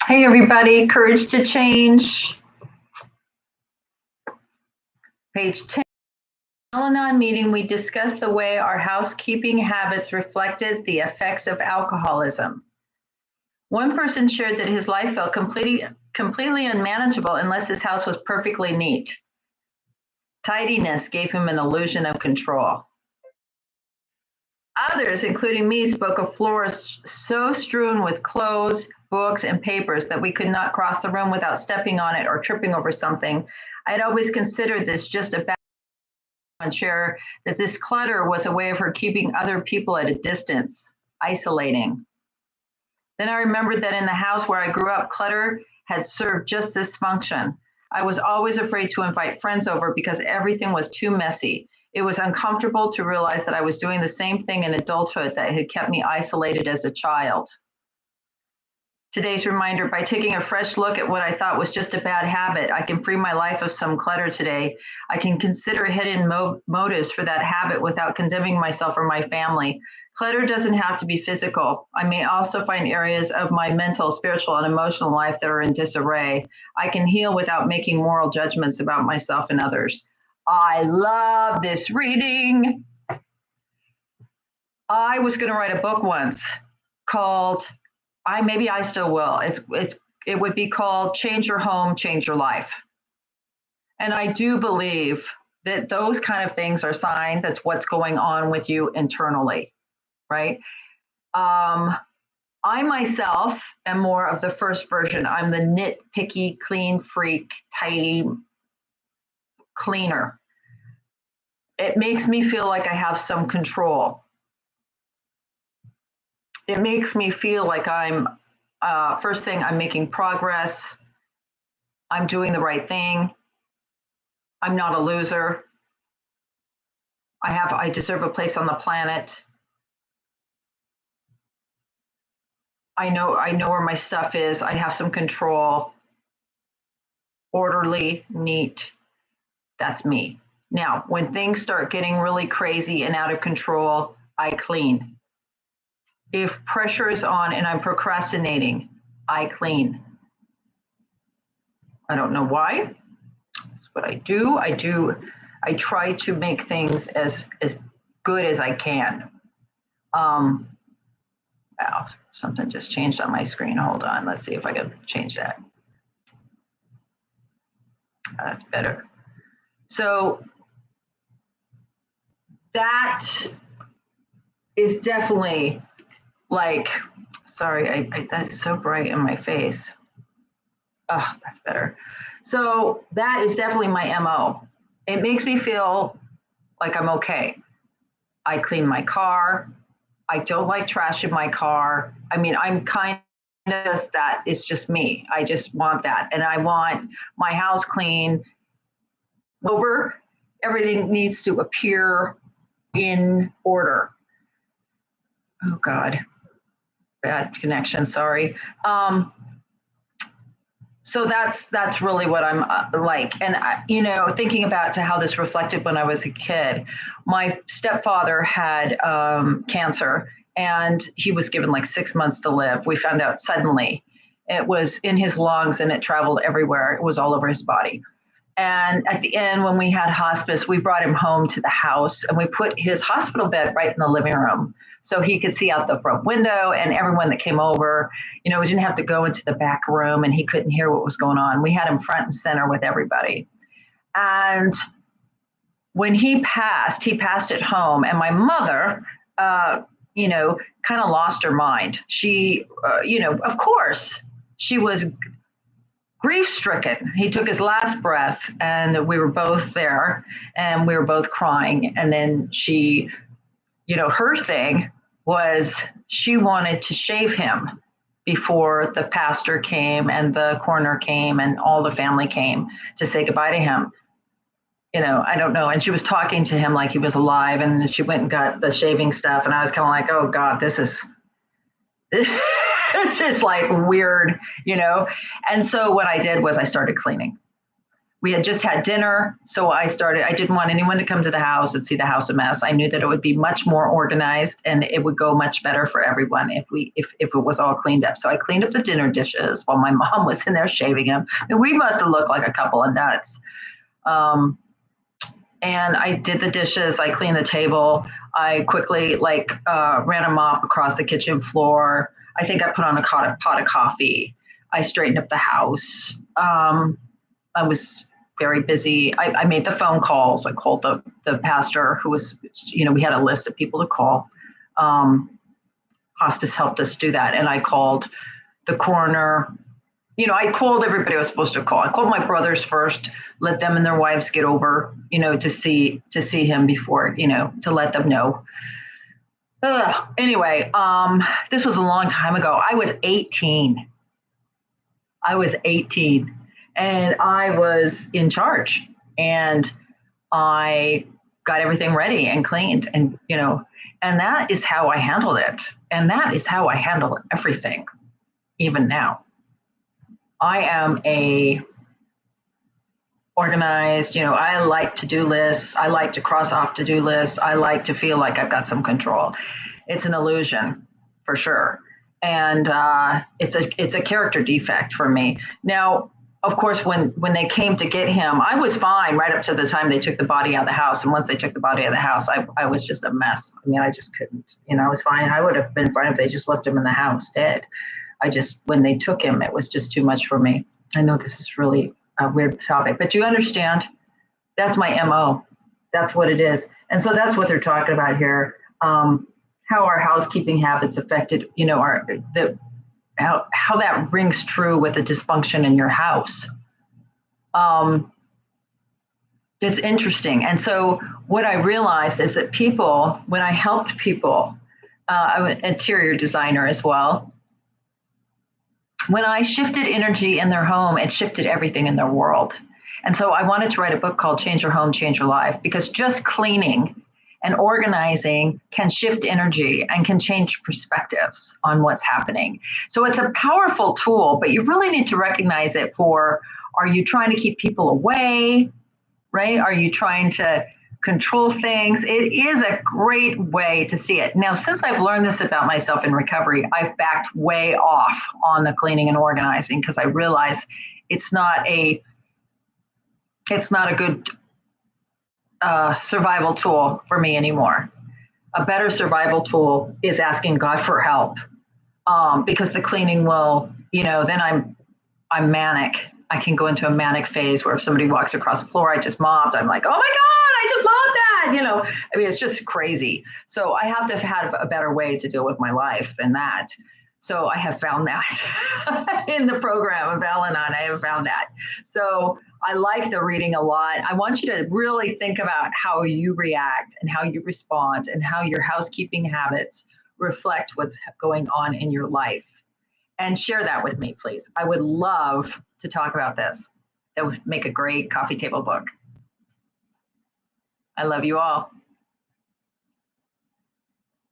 Hey everybody, Courage to Change, page 10. Al-Anon meeting, we discussed the way our housekeeping habits reflected the effects of alcoholism. One person shared that his life felt completely unmanageable unless his house was perfectly neat. Tidiness gave him an illusion of control. Others, including me, spoke of floors so strewn with clothes, books, and papers that we could not cross the room without stepping on it or tripping over something. I had always considered this just a bad share that this clutter was a way of her keeping other people at a distance, isolating. Then I remembered that in the house where I grew up, clutter had served just this function. I was always afraid to invite friends over because everything was too messy. It was uncomfortable to realize that I was doing the same thing in adulthood that had kept me isolated as a child. Today's reminder, by taking a fresh look at what I thought was just a bad habit, I can free my life of some clutter today. I can consider hidden motives for that habit without condemning myself or my family. Clutter doesn't have to be physical. I may also find areas of my mental, spiritual, and emotional life that are in disarray. I can heal without making moral judgments about myself and others. I love this reading. I was going to write a book once called, maybe I still will. It would be called Change Your Home, Change Your Life. And I do believe that those kind of things are signs that's what's going on with you internally, right? I myself am more of the first version. I'm the nitpicky, clean freak, tidy cleaner. It makes me feel like I have some control. It makes me feel like I'm, first thing, I'm making progress. I'm doing the right thing. I'm not a loser. I deserve a place on the planet. I know where my stuff is. I have some control. Orderly, neat. That's me. Now, when things start getting really crazy and out of control, I clean. If pressure is on and I'm procrastinating, I clean. I don't know why. That's what I do. I try to make things as good as I can. Wow, something just changed on my screen. Hold on. Let's see if I can change that. That's better. So that is definitely like, sorry, that's so bright in my face. Oh, that's better. So that is definitely my MO. It makes me feel like I'm okay. I clean my car. I don't like trash in my car. I mean, I'm kind of just that. It's just me. I just want that. And I want my house clean. Over, everything needs to appear in order. Oh God, bad connection, sorry. So that's really what I'm like. And, thinking about to how this reflected when I was a kid, my stepfather had cancer and he was given like 6 months to live. We found out suddenly. It was in his lungs and it traveled everywhere. It was all over his body. And at the end, when we had hospice, we brought him home to the house and we put his hospital bed right in the living room so he could see out the front window and everyone that came over. We didn't have to go into the back room and he couldn't hear what was going on. We had him front and center with everybody. And when he passed at home. And my mother, kind of lost her mind. She, of course, she was grief-stricken. He took his last breath and we were both there and we were both crying. And then she, her thing was she wanted to shave him before the pastor came and the coroner came and all the family came to say goodbye to him. I don't know. And she was talking to him like he was alive and she went and got the shaving stuff. And I was kind of like, oh God, this is like weird, And so what I did was I started cleaning. We had just had dinner, so I didn't want anyone to come to the house and see the house a mess. I knew that it would be much more organized and it would go much better for everyone if it was all cleaned up. So I cleaned up the dinner dishes while my mom was in there shaving them. And we must have looked like a couple of nuts. And I did the dishes, I cleaned the table. I quickly ran a mop across the kitchen floor. I think I put on a pot of coffee. I straightened up the house. I was very busy. I made the phone calls. I called the pastor who was, we had a list of people to call. Hospice helped us do that. And I called the coroner. I called everybody I was supposed to call. I called my brothers first, let them and their wives get over, to see him before, to let them know. Anyway, this was a long time ago. I was 18. And I was in charge, and I got everything ready and cleaned, and and that is how I handled it. And that is how I handle everything, even now. I am organized, I like to-do lists. I like to cross off to-do lists. I like to feel like I've got some control. It's an illusion, for sure. And it's a character defect for me. Now, of course, when they came to get him, I was fine right up to the time they took the body out of the house. And once they took the body out of the house, I was just a mess. I mean, I just couldn't, I was fine. I would have been fine if they just left him in the house dead. When they took him, it was just too much for me. I know this is really a weird topic, but you understand, that's my MO. That's what it is. And so that's what they're talking about here. How our housekeeping habits affected, how that rings true with the dysfunction in your house. It's interesting. And so what I realized is that people, when I helped people, I'm an interior designer as well. When I shifted energy in their home, it shifted everything in their world. And so I wanted to write a book called Change Your Home, Change Your Life, because just cleaning and organizing can shift energy and can change perspectives on what's happening. So it's a powerful tool, but you really need to recognize it for, are you trying to keep people away, right? Are you trying to control things? It is a great way to see it. Now, since I've learned this about myself in recovery, I've backed way off on the cleaning and organizing because I realize it's not a good survival tool for me anymore. A better survival tool is asking God for help, because the cleaning will, then I'm manic. I can go into a manic phase where if somebody walks across the floor, I just mopped. I'm like, oh my God, I just mopped that. I mean, it's just crazy. So I have to have a better way to deal with my life than that. So I have found that in the program of Al-Anon. I have found that. So I like the reading a lot. I want you to really think about how you react and how you respond and how your housekeeping habits reflect what's going on in your life. And share that with me, please. I would love to talk about this. It would make a great coffee table book. I love you all.